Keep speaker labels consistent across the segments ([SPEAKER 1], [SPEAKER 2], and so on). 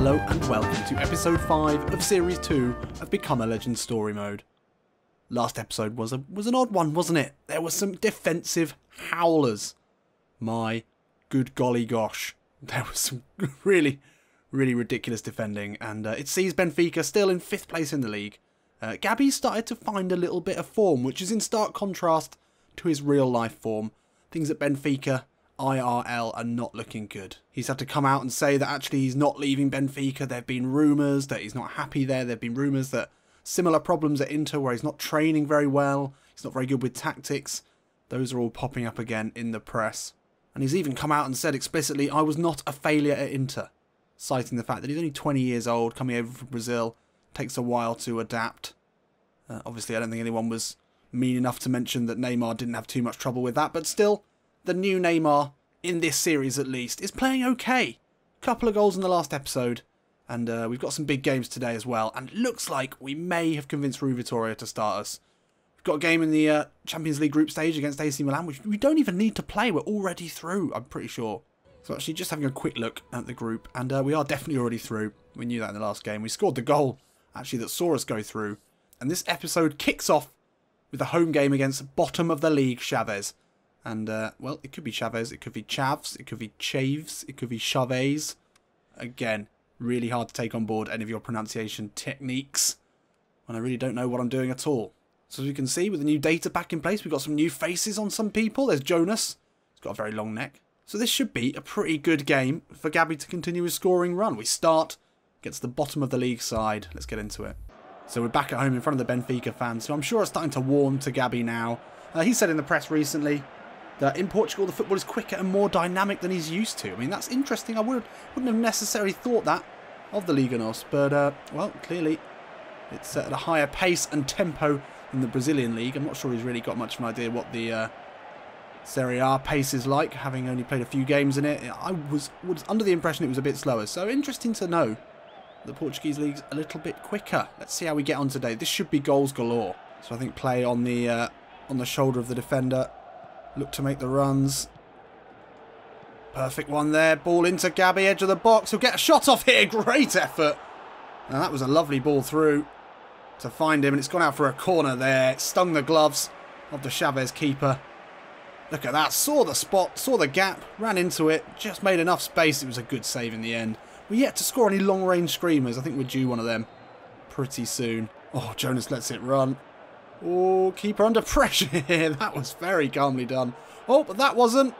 [SPEAKER 1] Hello and welcome to episode 5 of series 2 of Become a Legend Story Mode. Last episode was an odd one, wasn't it? There were some defensive howlers. My good golly gosh. There was some really ridiculous defending, and it sees Benfica still in 5th place in the league. Gabi started to find a little bit of form, which is in stark contrast to his real life form. Things at Benfica IRL are not looking good. He's had to come out and say that actually he's not leaving Benfica. There have been rumours that he's not happy there. There have been rumours that similar problems at Inter where he's not training very well. He's not very good with tactics. Those are all popping up again in the press. And he's even come out and said explicitly, I was not a failure at Inter. Citing the fact that he's only 20 years old, coming over from Brazil. Takes a while to adapt. Obviously, I don't think anyone was mean enough to mention that Neymar didn't have too much trouble with that. But still, the new Neymar, in this series at least, is playing okay. Couple of goals in the last episode. And we've got some big games today as well. And it looks like we may have convinced Rui Vitória to start us. We've got a game in the Champions League group stage against AC Milan, which we don't even need to play. We're already through, I'm pretty sure. So actually just having a quick look at the group. And we are definitely already through. We knew that in the last game. We scored the goal, actually, that saw us go through. And this episode kicks off with a home game against bottom of the league Chaves. And, well, it could be Chaves, it could be Chaves, it could be Chaves, it could be Chaves. Again, really hard to take on board any of your pronunciation techniques when I really don't know what I'm doing at all. So as you can see, with the new data back in place, we've got some new faces on some people. There's Jonas. He's got a very long neck. So this should be a pretty good game for Gabi to continue his scoring run. We start against the bottom of the league side. Let's get into it. So we're back at home in front of the Benfica fans, so I'm sure it's starting to warm to Gabi now. He said in the press recently that in Portugal the football is quicker and more dynamic than he's used to. I mean, that's interesting. I wouldn't have necessarily thought that of the Liga NOS, but, well, clearly it's at a higher pace and tempo than the Brazilian league. I'm not sure he's really got much of an idea what the Serie A pace is like, having only played a few games in it. I was under the impression it was a bit slower, so interesting to know the Portuguese league's a little bit quicker. Let's see how we get on today. This should be goals galore. So I think play on the shoulder of the defender. Look to make the runs. Perfect one there. Ball into Gabi, edge of the box. He'll get a shot off here. Great effort. Now that was a lovely ball through to find him. And it's gone out for a corner there. It stung the gloves of the Chaves keeper. Look at that. Saw the spot. Saw the gap. Ran into it. Just made enough space. It was a good save in the end. We're yet to score any long-range screamers. I think we're due one of them pretty soon. Oh, Jonas lets it run. Oh, keeper under pressure here. That was very calmly done. Oh, but that wasn't.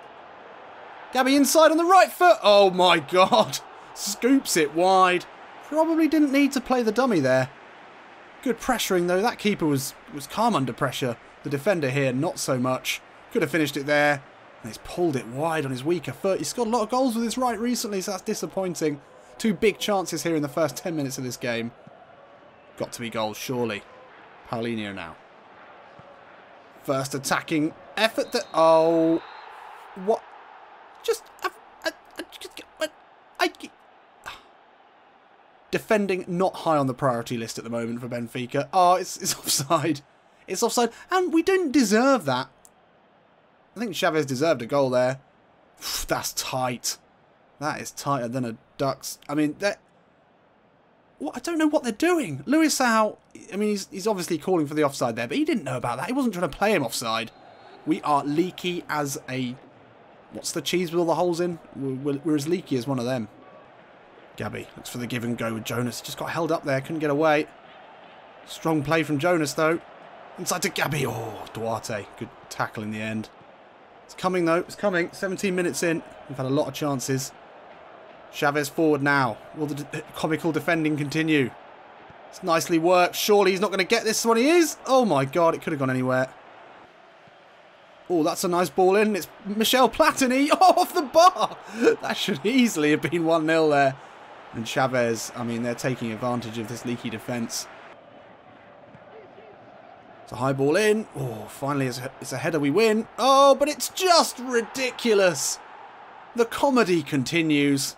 [SPEAKER 1] Gabi inside on the right foot. Oh, my God. Scoops it wide. Probably didn't need to play the dummy there. Good pressuring, though. That keeper was calm under pressure. The defender here, not so much. Could have finished it there. And he's pulled it wide on his weaker foot. He's scored a lot of goals with his right recently, so that's disappointing. 2 big chances here in the first 10 minutes of this game. Got to be goals, surely. Paulinho now. First attacking effort. Oh, what? Defending not high on the priority list at the moment for Benfica. Oh, it's offside. It's offside, and we didn't deserve that. I think Chaves deserved a goal there. That's tight. That is tighter than a duck's. I mean, I don't know what they're doing. Luisao, I mean, he's obviously calling for the offside there, but he didn't know about that. He wasn't trying to play him offside. We are leaky as a... What's the cheese with all the holes in? We're as leaky as one of them. Gabi looks for the give and go with Jonas. Just got held up there. Couldn't get away. Strong play from Jonas, though. Inside to Gabi. Oh, Duarte. Good tackle in the end. It's coming, though. It's coming. 17 minutes in. We've had a lot of chances. Chaves forward now. Will the comical defending continue? It's nicely worked. Surely he's not going to get this one. He is. Oh my God, it could have gone anywhere. Oh, that's a nice ball in. It's Michel Platini. Oh, off the bar. That should easily have been 1-0 there. And Chaves, I mean, they're taking advantage of this leaky defence. It's a high ball in. Oh, finally it's a header we win. Oh, but it's just ridiculous. The comedy continues.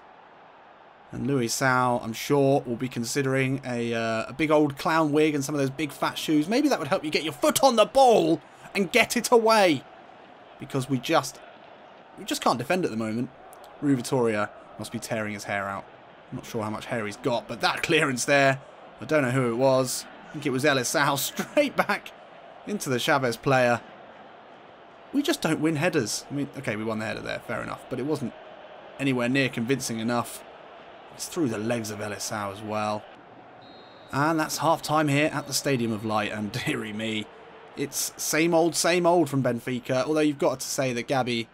[SPEAKER 1] And Luisao, I'm sure, will be considering a big old clown wig and some of those big fat shoes. Maybe that would help you get your foot on the ball and get it away. Because we just can't defend at the moment. Rui Vitória must be tearing his hair out. I'm not sure how much hair he's got, but that clearance there, I don't know who it was. I think it was Elisao, straight back into the Chaves player. We just don't win headers. I mean, okay, we won the header there, fair enough, but it wasn't anywhere near convincing enough. It's through the legs of Elisao as well. And that's half-time here at the Stadium of Light, and dearie me, it's same old from Benfica, although you've got to say that Gabi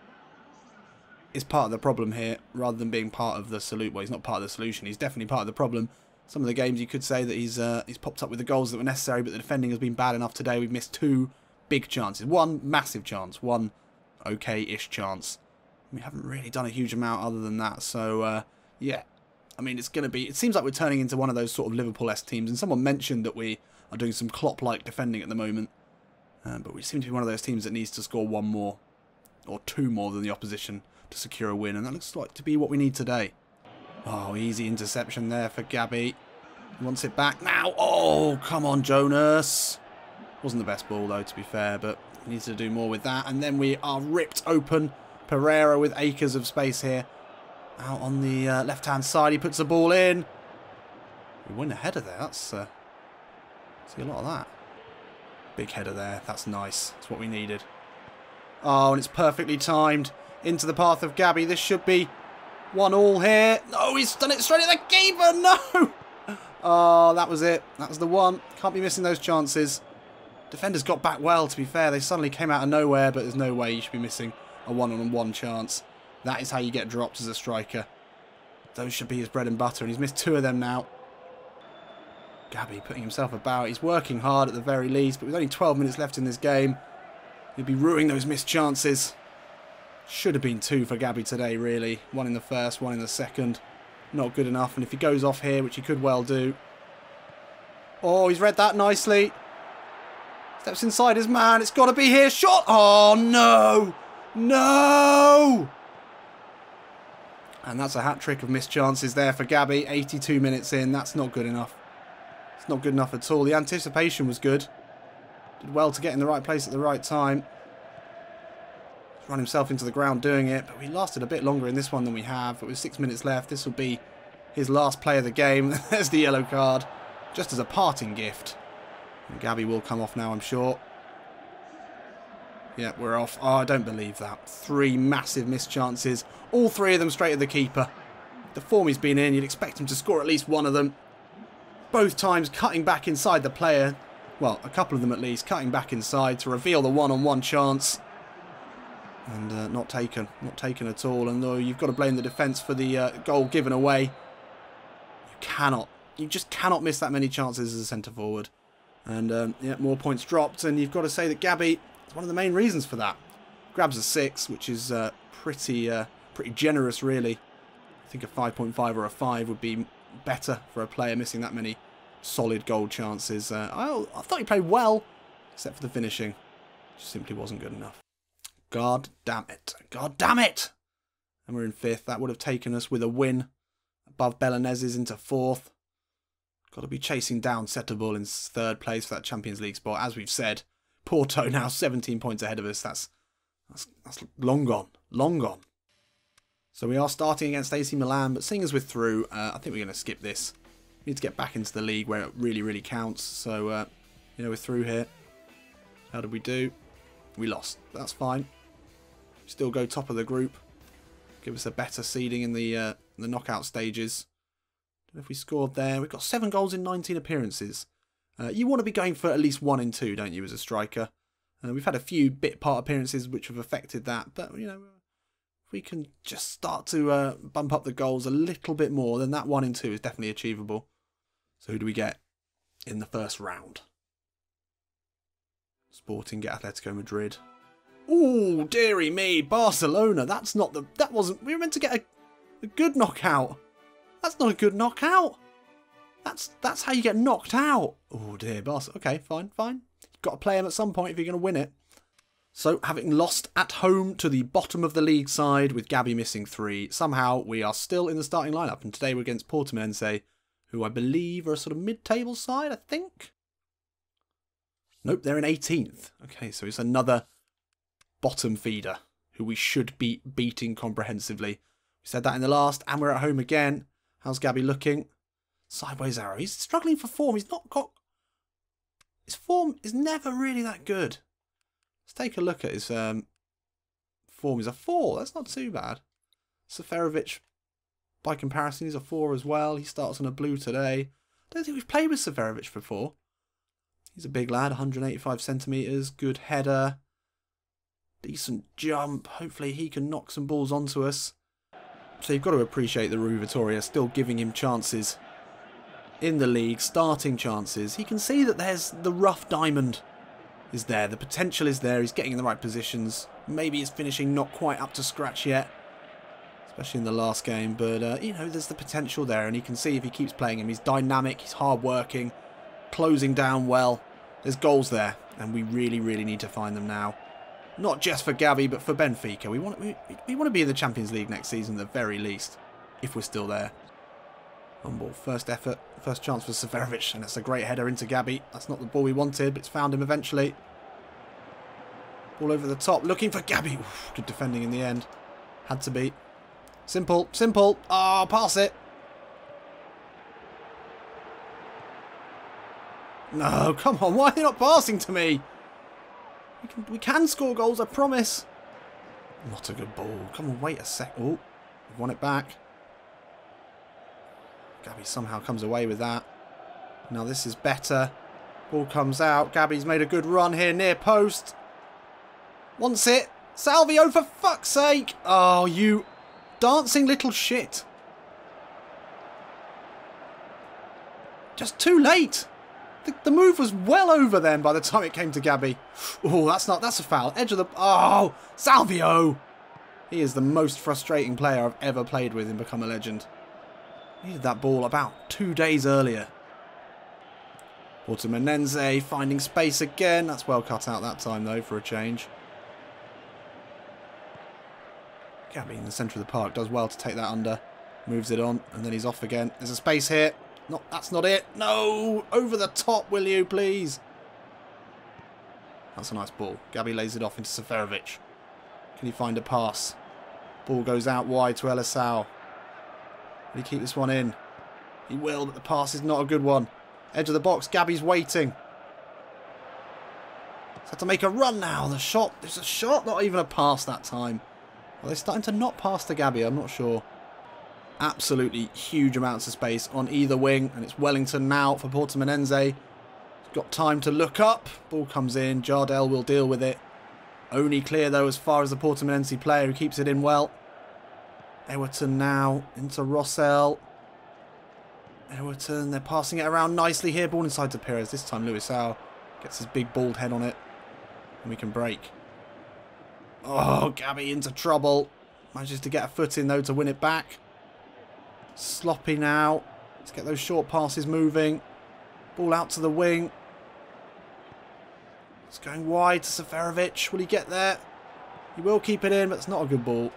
[SPEAKER 1] is part of the problem here, rather than being part of the solution. Well, he's not part of the solution, he's definitely part of the problem. Some of the games you could say that he's popped up with the goals that were necessary, but the defending has been bad enough today. We've missed 2 big chances. 1 massive chance, 1 okay-ish chance. We haven't really done a huge amount other than that, so yeah. I mean, it's going to be... It seems like we're turning into one of those sort of Liverpool-esque teams, and someone mentioned that we are doing some Klopp-like defending at the moment. But we seem to be one of those teams that needs to score 1 more, or 2 more than the opposition to secure a win, and that looks like to be what we need today. Oh, easy interception there for Gabi. He wants it back now. Oh, come on, Jonas. Wasn't the best ball, though, to be fair, but he needs to do more with that. And then we are ripped open. Pereira with acres of space here. Out on the left-hand side, he puts the ball in. We win a header there. That's see a lot of that. Big header there. That's nice. That's what we needed. Oh, and it's perfectly timed into the path of Gabi. This should be 1-1 here. No, he's done it straight at the keeper. No. Oh, that was it. That was the one. Can't be missing those chances. Defenders got back well, to be fair. They suddenly came out of nowhere, but there's no way you should be missing a 1-on-1 chance. That is how you get dropped as a striker. Those should be his bread and butter, and he's missed 2 of them now. Gabi putting himself about. He's working hard at the very least, but with only 12 minutes left in this game, he'll be ruining those missed chances. Should have been 2 for Gabi today, really. 1 in the first, 1 in the second. Not good enough, and if he goes off here, which he could well do. Oh, he's read that nicely. Steps inside his man. It's got to be here. Shot! Oh, no! No! And that's a hat-trick of missed chances there for Gabi. 82 minutes in. That's not good enough. It's not good enough at all. The anticipation was good. Did well to get in the right place at the right time. He's run himself into the ground doing it. But we lasted a bit longer in this one than we have. But with 6 minutes left, this will be his last play of the game. There's the yellow card. Just as a parting gift. And Gabi will come off now, I'm sure. Yeah, we're off. Oh, I don't believe that. 3 massive missed chances. All 3 of them straight at the keeper. The form he's been in, you'd expect him to score at least 1 of them. Both times cutting back inside the player. Well, a couple of them at least. Cutting back inside to reveal the 1-on-1 chance. And not taken. Not taken at all. And though you've got to blame the defence for the goal given away, you cannot. You just cannot miss that many chances as a centre-forward. And yeah, more points dropped. And you've got to say that Gabi is one of the main reasons for that. Grabs a 6, which is pretty generous, really. I think a 5.5 or a 5 would be better for a player missing that many solid goal chances. I thought he played well, except for the finishing. Just simply wasn't good enough. God damn it. God damn it! And we're in 5th. That would have taken us with a win above Belenenses into 4th. Got to be chasing down Setúbal in 3rd place for that Champions League spot. As we've said, Porto now 17 points ahead of us. That's long gone. Long gone. So we are starting against AC Milan, but seeing as we're through, I think we're going to skip this. We need to get back into the league where it really, really counts. So, you know, we're through here. How did we do? We lost. That's fine. Still go top of the group. Give us a better seeding in the knockout stages. Don't know if we scored there. We've got 7 goals in 19 appearances. You want to be going for at least 1 in 2, don't you, as a striker? We've had a few bit part appearances which have affected that, but, you know, if we can just start to bump up the goals a little bit more, then that 1 in 2 is definitely achievable. So who do we get in the first round? Sporting get Atletico Madrid. Ooh, dearie me, Barcelona. That's not the... That wasn't... We were meant to get a good knockout. That's not a good knockout. That's how you get knocked out. Oh dear, Barca. Okay, fine. You've got to play him at some point if you're going to win it. So, having lost at home to the bottom of the league side with Gabi missing 3, somehow we are still in the starting lineup. And today we're against Portimonense, who I believe are a sort of mid-table side, I think. Nope, they're in 18th. Okay, so it's another bottom feeder who we should be beating comprehensively. We said that in the last, and we're at home again. How's Gabi looking? Sideways arrow. He's struggling for form. He's not got... His form is never really that good. Let's take a look at his form. He's a 4. That's not too bad. Seferovic, by comparison, he's a 4 as well. He starts on a blue today. I don't think we've played with Seferovic before. He's a big lad, 185 centimetres, good header, decent jump. Hopefully he can knock some balls onto us. So you've got to appreciate the Rue Vittoria still giving him chances in the league, starting chances. He can see that there's the rough diamond is there. The potential is there. He's getting in the right positions. Maybe his finishing not quite up to scratch yet, especially in the last game. But, you know, there's the potential there. And you can see if he keeps playing him, he's dynamic, he's hard-working, closing down well. There's goals there. And we really, really need to find them now. Not just for Gabi, but for Benfica. We want to be in the Champions League next season at the very least, if we're still there. On ball, first effort, first chance for Seferovic, and it's a great header into Gabi. That's not the ball we wanted, but it's found him eventually. Ball over the top, looking for Gabi. Oof, good defending in the end. Had to be. Simple, simple. Oh, pass it. No, come on, why are they not passing to me? We can score goals, I promise. Not a good ball. Come on, wait a sec. Oh, we've won it back. Gabi somehow comes away with that. Now this is better. Ball comes out. Gabi's made a good run here near post. Wants it. Salvio, for fuck's sake. Oh, you dancing little shit. Just too late. The move was well over then by the time it came to Gabi. Oh, that's a foul. Edge of the... Oh, Salvio. He is the most frustrating player I've ever played with in Become a Legend. Needed that ball about 2 days earlier. Portimonense finding space again. That's well cut out that time though for a change. Gabi in the centre of the park does well to take that under. Moves it on and then he's off again. There's a space here. No, that's not it. No! Over the top, will you, please? That's a nice ball. Gabi lays it off into Seferovic. Can he find a pass? Ball goes out wide to Elisao. Will he keep this one in? He will, but the pass is not a good one. Edge of the box. Gabi's waiting. He's had to make a run now. The shot. There's a shot, not even a pass that time. Are they starting to not pass to Gabi? I'm not sure. Absolutely huge amounts of space on either wing, and it's Wellington now for Portimonense. He's got time to look up. Ball comes in. Jardel will deal with it. Only clear though as far as the Portimonense player who keeps it in well. Ewerton now into Rossell. Ewerton, they're passing it around nicely here. Ball inside to Pires. This time Luisao gets his big bald head on it, and we can break. Oh, Gabi into trouble. Manages to get a foot in though to win it back. Sloppy now. Let's get those short passes moving. Ball out to the wing. It's going wide to Seferovic. Will he get there? He will keep it in, but it's not a good ball.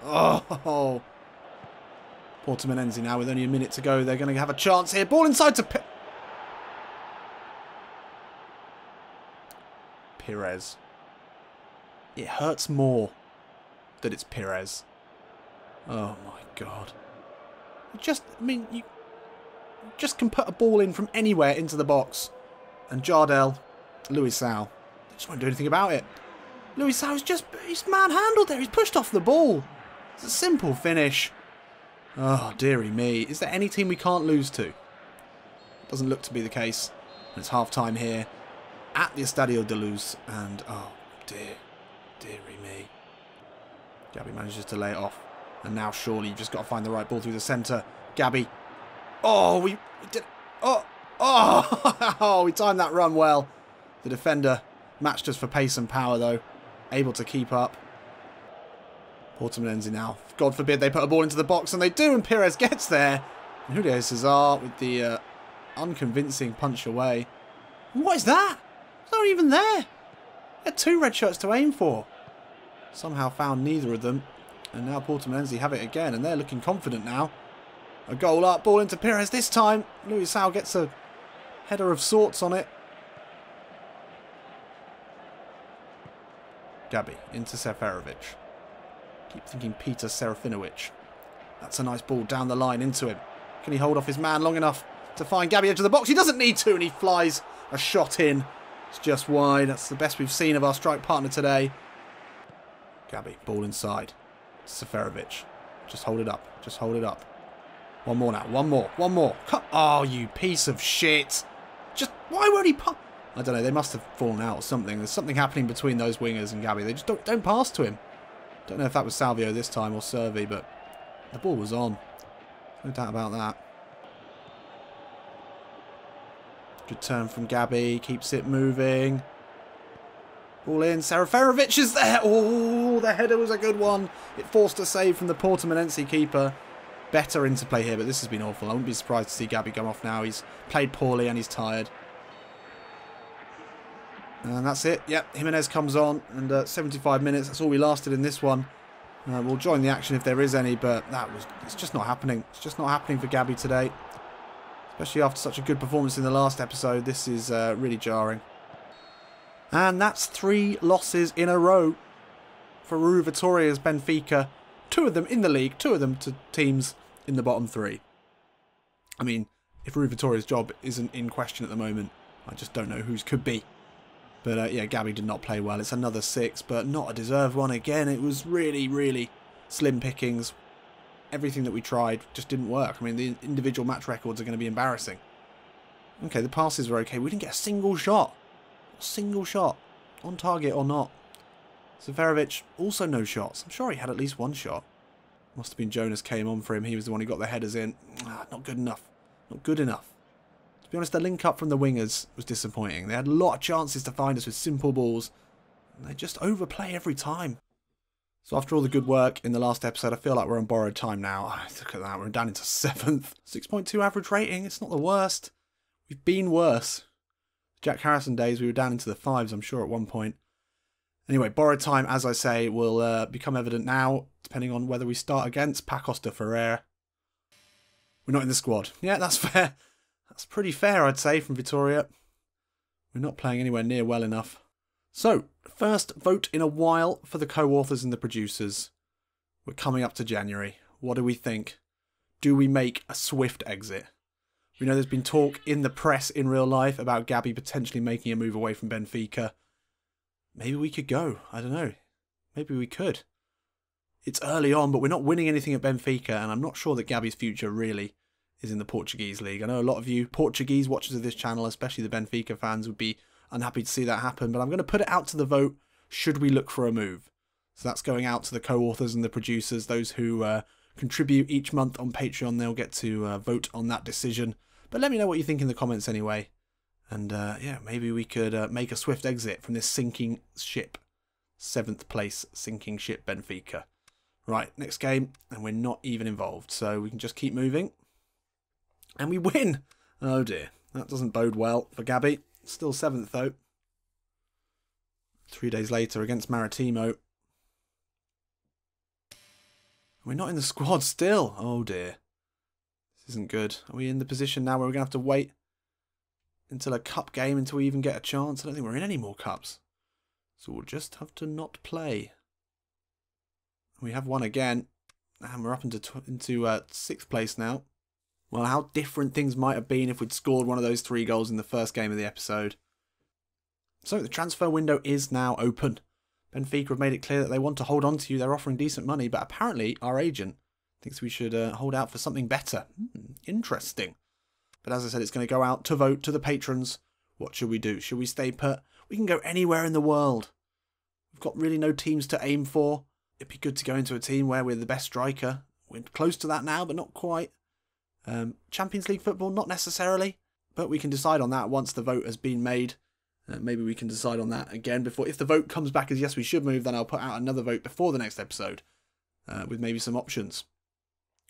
[SPEAKER 1] Oh. Portimonense now with only a minute to go. They're going to have a chance here. Ball inside to Pires. It hurts more that it's Pires. Oh my God. You just can put a ball in from anywhere into the box. And Jardel, Luisao, they just won't do anything about it. Luisao he's manhandled there. He's pushed off the ball. It's a simple finish. Oh, dearie me. Is there any team we can't lose to? Doesn't look to be the case. And it's half-time here at the Estadio de Luz. And, oh, dearie me. Gabi manages to lay it off. And now surely you've just got to find the right ball through the centre. Gabi. Oh, we did... Oh, we timed that run well. The defender matched us for pace and power, though. Able to keep up. Portimonense now. God forbid they put a ball into the box, and they do, and Pires gets there. And Julio Cesar with the unconvincing punch away. And what is that? It's not even there. They had 2 red shirts to aim for. Somehow found neither of them. And now Portimonense have it again, and they're looking confident now. A goal up, ball into Pires this time. Luisao gets a header of sorts on it. Gabi into Seferovic. Keep thinking Peter Serafinovic. That's a nice ball down the line into him. Can he hold off his man long enough to find Gabi edge of the box? He doesn't need to, and he flies a shot in. It's just wide. That's the best we've seen of our strike partner today. Gabi, ball inside. Seferovic. Just hold it up. Just hold it up. One more now. One more. One more. Oh, you piece of shit. Just, why won't he pass? I don't know. They must have fallen out or something. There's something happening between those wingers and Gabi. They just don't pass to him. Don't know if that was Salvio this time or Servi, but the ball was on. No doubt about that. Good turn from Gabi. Keeps it moving. Ball in. Seferovic is there. Oh, the header was a good one. It forced a save from the Portimonense keeper. Better interplay here, but this has been awful. I wouldn't be surprised to see Gabi come off now. He's played poorly and he's tired. And that's it. Yep, Jimenez comes on, and 75 minutes. That's all we lasted in this one. We'll join the action if there is any, but it's just not happening. It's just not happening for Gabi today. Especially after such a good performance in the last episode. This is really jarring. And that's 3 losses in a row for Rui Vitoria's Benfica. 2 of them in the league, 2 of them to teams in the bottom 3. I mean, if Rui Vitoria's job isn't in question at the moment, I just don't know whose could be. But yeah, Gabi did not play well. It's another 6, but not a deserved one again. It was really, really slim pickings. Everything that we tried just didn't work. I mean, the individual match records are going to be embarrassing. Okay, the passes were okay. We didn't get a single shot. A single shot. On target or not. Seferovic, also no shots. I'm sure he had at least 1 shot. Must have been Jonas came on for him. He was the one who got the headers in. Not good enough. Not good enough. To be honest, the link up from the wingers was disappointing. They had a lot of chances to find us with simple balls. And they just overplay every time. So after all the good work in the last episode, I feel like we're on borrowed time now. Look at that. We're down into 7th. 6.2 average rating. It's not the worst. We've been worse. Jack Harrison days, we were down into the 5s, I'm sure, at one point. Anyway, borrowed time, as I say, will become evident now, depending on whether we start against Pacos de Ferrer. We're not in the squad. Yeah, that's fair. That's pretty fair, I'd say, from Vitoria. We're not playing anywhere near well enough. So, first vote in a while for the co-authors and the producers. We're coming up to January. What do we think? Do we make a swift exit? We know there's been talk in the press in real life about Gabi potentially making a move away from Benfica. Maybe we could go. I don't know. Maybe we could. It's early on, but we're not winning anything at Benfica, and I'm not sure that Gabi's future really is in the Portuguese league. I know a lot of you Portuguese watchers of this channel, especially the Benfica fans, would be unhappy to see that happen, but I'm going to put it out to the vote, should we look for a move? So that's going out to the co-authors and the producers, those who contribute each month on Patreon. They'll get to vote on that decision. But let me know what you think in the comments anyway. And yeah, maybe we could make a swift exit from this sinking ship. 7th place sinking ship Benfica. Right, next game, and we're not even involved. So we can just keep moving. And we win! Oh dear, that doesn't bode well for Gabi. Still 7th though. 3 days later against Maritimo. We're not in the squad still. Oh dear. This isn't good. Are we in the position now where we're going to have to wait until a cup game until we even get a chance? I don't think we're in any more cups. So we'll just have to not play. We have won again. And we're up into 6th place now. Well, how different things might have been if we'd scored one of those 3 goals in the first game of the episode. So the transfer window is now open. Benfica have made it clear that they want to hold on to you. They're offering decent money, but apparently our agent thinks we should hold out for something better. Interesting. But as I said, it's going to go out to vote to the patrons. What should we do? Should we stay put? We can go anywhere in the world. We've got really no teams to aim for. It'd be good to go into a team where we're the best striker. We're close to that now, but not quite. Champions League football, not necessarily. But we can decide on that once the vote has been made. Maybe we can decide on that again before. If the vote comes back as yes, we should move, then I'll put out another vote before the next episode with maybe some options.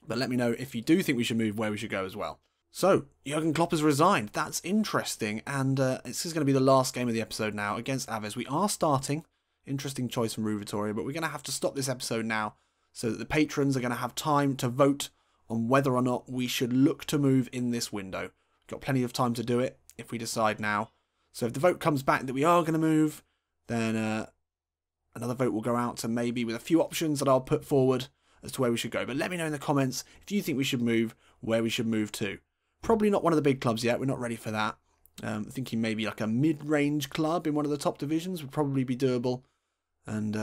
[SPEAKER 1] But let me know if you do think we should move, where we should go as well. So, Jurgen Klopp has resigned. That's interesting. And this is going to be the last game of the episode now against Chaves. We are starting. Interesting choice from Rui Vitória, but we're going to have to stop this episode now so that the patrons are going to have time to vote on whether or not we should look to move in this window. We've got plenty of time to do it if we decide now. So if the vote comes back that we are going to move, then another vote will go out to maybe with a few options that I'll put forward as to where we should go. But let me know in the comments if you think we should move, where we should move to. Probably not one of the big clubs yet. We're not ready for that. Thinking maybe like a mid-range club in one of the top divisions would probably be doable. And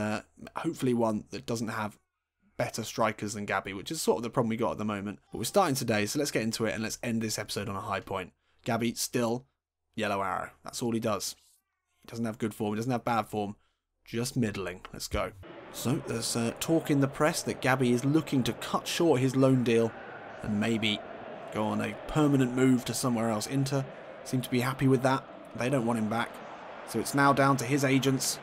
[SPEAKER 1] hopefully one that doesn't have better strikers than Gabi, which is sort of the problem we got at the moment. But we're starting today, so let's get into it and let's end this episode on a high point. Gabi still yellow arrow. That's all he does. He doesn't have good form. He doesn't have bad form. Just middling. Let's go. So there's talk in the press that Gabi is looking to cut short his loan deal and maybe go on a permanent move to somewhere else. Inter seem to be happy with that. They don't want him back. So it's now down to his agents,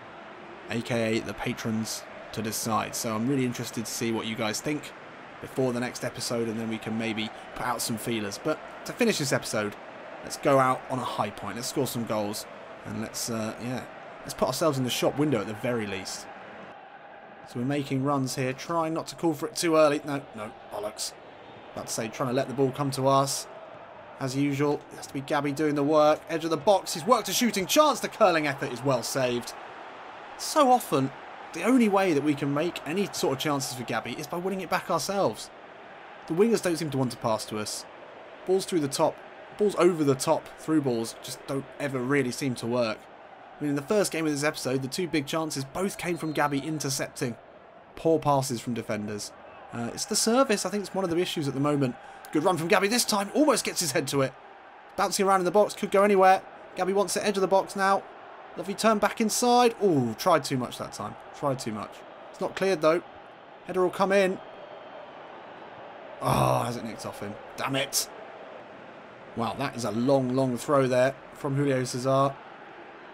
[SPEAKER 1] aka the patrons, to decide. So I'm really interested to see what you guys think before the next episode, and then we can maybe put out some feelers. But to finish this episode, let's go out on a high point. Let's score some goals, and let's put ourselves in the shop window at the very least. So we're making runs here, trying not to call for it too early. No, bollocks. About to say, trying to let the ball come to us. As usual, it has to be Gabi doing the work. Edge of the box, he's worked a shooting chance. The curling effort is well saved. So often, the only way that we can make any sort of chances for Gabi is by winning it back ourselves. The wingers don't seem to want to pass to us. Balls through the top, balls over the top, through balls just don't ever really seem to work. I mean, in the first game of this episode, the two big chances both came from Gabi intercepting. Poor passes from defenders. It's the service. I think it's one of the issues at the moment. Good run from Gabi this time. Almost gets his head to it. Bouncing around in the box. Could go anywhere. Gabi wants the edge of the box now. Lovely turn back inside. Ooh, tried too much that time. Tried too much. It's not cleared though. Header will come in. Oh, has it nicked off him? Damn it. Wow, that is a long throw there from Julio Cesar.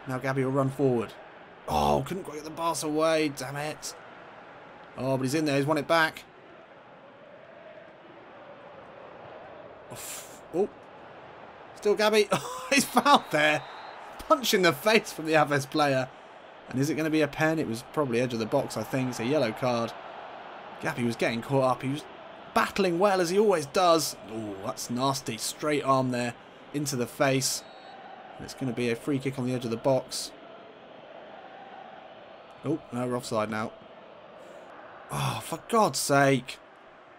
[SPEAKER 1] Now Gabi will run forward. Oh, couldn't quite get the pass away. Damn it. Oh, but he's in there. He's won it back. Oh. Still Gabi. Oh, he's fouled there. Punch in the face from the Chaves player. And is it going to be a pen? It was probably edge of the box, I think. It's a yellow card. Gabi was getting caught up. He was battling well, as he always does. Oh, that's nasty. Straight arm there into the face. It's going to be a free kick on the edge of the box. Oh, no, we're offside now. Oh, for God's sake.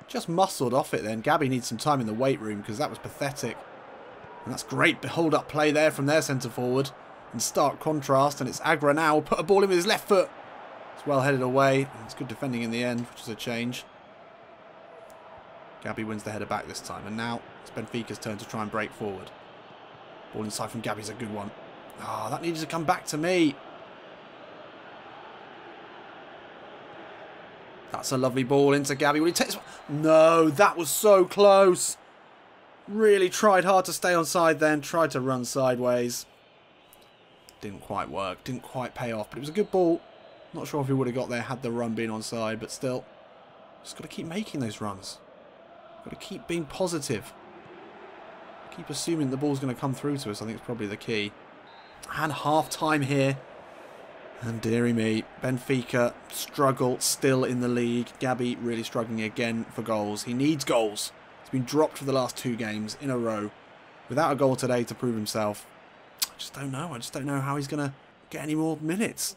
[SPEAKER 1] Just muscled off it then. Gabi needs some time in the weight room because that was pathetic. And that's great hold-up play there from their centre-forward. In stark contrast, and it's Agra now. Will put a ball in with his left foot. It's well headed away. And it's good defending in the end, which is a change. Gabi wins the header back this time. And now it's Benfica's turn to try and break forward. Ball inside from Gabi's a good one. Ah, that needed to come back to me. That's a lovely ball into Gabi. Will he take this one? No, that was so close. Really tried hard to stay on side then. Tried to run sideways. Didn't quite work. Didn't quite pay off. But it was a good ball. Not sure if he would have got there had the run been on side. But still, just got to keep making those runs. Got to keep being positive. Keep assuming the ball's going to come through to us. I think it's probably the key. And half time here. And dearie me, Benfica struggle still in the league. Gabi really struggling again for goals. He needs goals. He's been dropped for the last 2 games in a row. Without a goal today to prove himself. I just don't know. I just don't know how he's going to get any more minutes.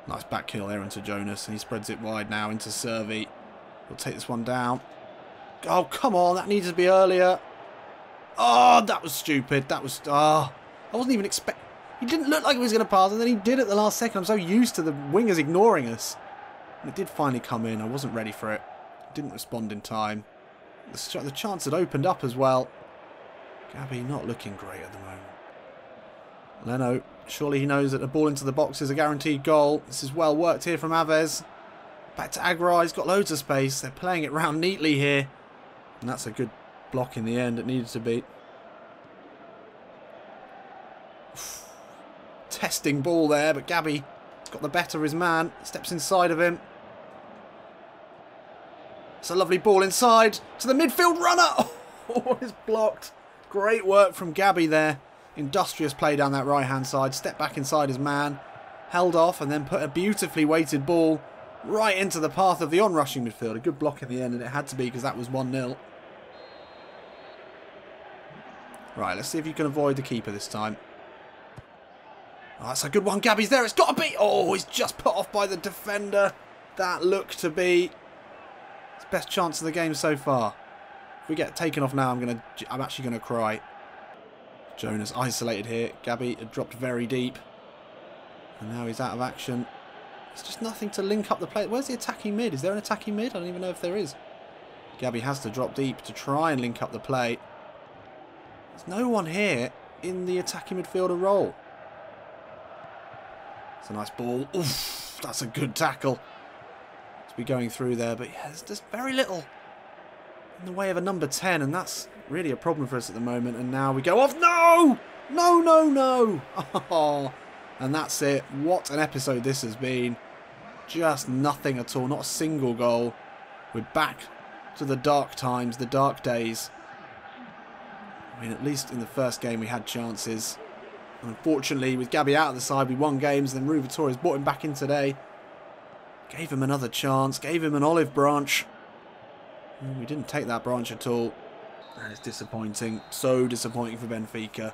[SPEAKER 1] Nice back kill there into Jonas. And he spreads it wide now into Servi. He'll take this one down. Oh, come on. That needed to be earlier. Oh, that was stupid. That was... Oh, I wasn't even expecting... He didn't look like he was going to pass, and then he did at the last second. I'm so used to the wingers ignoring us. And it did finally come in. I wasn't ready for it. Didn't respond in time. The chance had opened up as well. Gabi not looking great at the moment. Leno, surely he knows that the ball into the box is a guaranteed goal. This is well worked here from Chaves. Back to Agra. He's got loads of space. They're playing it round neatly here. And that's a good block in the end. It needed to be. Testing ball there, but Gabi's got the better of his man. Steps inside of him. It's a lovely ball inside to the midfield runner. Oh, it's blocked. Great work from Gabi there. Industrious play down that right-hand side. Step back inside his man. Held off and then put a beautifully weighted ball right into the path of the on-rushing midfield. A good block in the end, and it had to be because that was 1-0. Right, let's see if you can avoid the keeper this time. Oh, that's a good one. Gabi's there. It's got to be. Oh, he's just put off by the defender. That looked to be It's best chance of the game so far. If we get taken off now, I'm actually gonna cry. Jonas isolated here. Gabi had dropped very deep. And now he's out of action. There's just nothing to link up the play. Where's the attacking mid? Is there an attacking mid? I don't even know if there is. Gabi has to drop deep to try and link up the play. There's no one here in the attacking midfielder role. It's a nice ball. Oof, that's a good tackle. To be going through there, but yeah, there's just very little in the way of a number 10, and that's really a problem for us at the moment. And now we go off. No! No, no, no! Oh, and that's it. What an episode this has been. Just nothing at all. Not a single goal. We're back to the dark times, the dark days. I mean, at least in the first game we had chances. Unfortunately, with Gabi out of the side, we won games. Then Rui Vitoria's brought him back in today. Gave him another chance. Gave him an olive branch. And we didn't take that branch at all. That is disappointing. So disappointing for Benfica.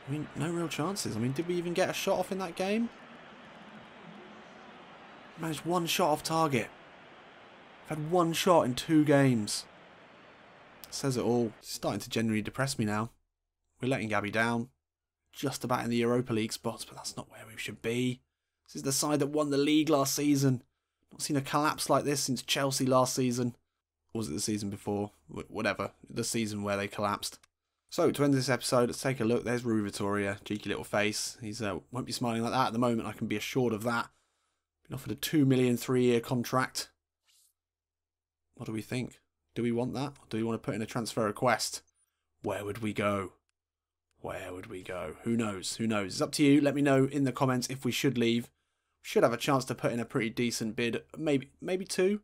[SPEAKER 1] I mean, no real chances. I mean, did we even get a shot off in that game? Managed one shot off target. I've had one shot in 2 games. Says it all. It's starting to genuinely depress me now. We're letting Gabi down. Just about in the Europa League spots, but that's not where we should be. This is the side that won the league last season. Not seen a collapse like this since Chelsea last season. Or was it the season before? Whatever. The season where they collapsed. So, to end this episode, let's take a look. There's Rui Vitoria. Cheeky little face. He's won't be smiling like that at the moment, I can be assured of that. Been offered a $2 million 3-year contract. What do we think? Do we want that? Or do we want to put in a transfer request? Where would we go? Where would we go? Who knows? Who knows? It's up to you. Let me know in the comments if we should leave. We should have a chance to put in a pretty decent bid. Maybe 2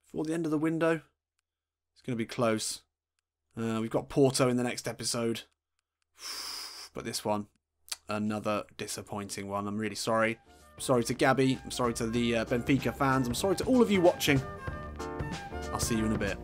[SPEAKER 1] before the end of the window. It's going to be close. We've got Porto in the next episode. But this one, another disappointing one. I'm really sorry. I'm sorry to Gabi. I'm sorry to the Benfica fans. I'm sorry to all of you watching. I'll see you in a bit.